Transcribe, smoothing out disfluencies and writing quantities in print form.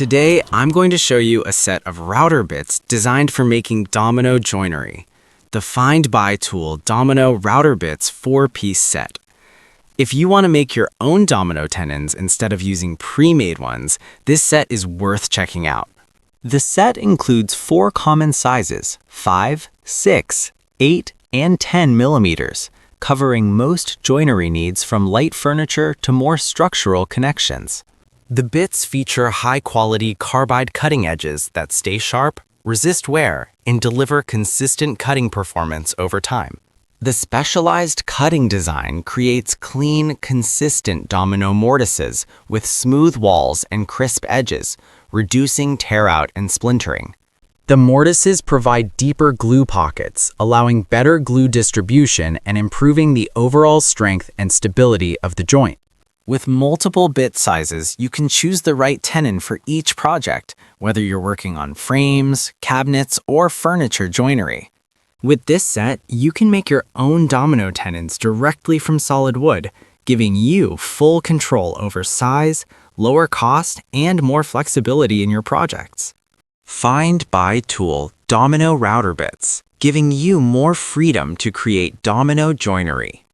Today, I'm going to show you a set of router bits designed for making domino joinery. The Findbuytool Domino Router Bits 4-piece set. If you want to make your own domino tenons instead of using pre-made ones, this set is worth checking out. The set includes 4 common sizes, 5, 6, 8, and 10 millimeters, covering most joinery needs from light furniture to more structural connections. The bits feature high-quality carbide cutting edges that stay sharp, resist wear, and deliver consistent cutting performance over time. The specialized cutting design creates clean, consistent domino mortises with smooth walls and crisp edges, reducing tear-out and splintering. The mortises provide deeper glue pockets, allowing better glue distribution and improving the overall strength and stability of the joint. With multiple bit sizes, you can choose the right tenon for each project, whether you're working on frames, cabinets, or furniture joinery. With this set, you can make your own domino tenons directly from solid wood, giving you full control over size, lower cost, and more flexibility in your projects. Findbuytool Domino Router Bits, giving you more freedom to create domino joinery.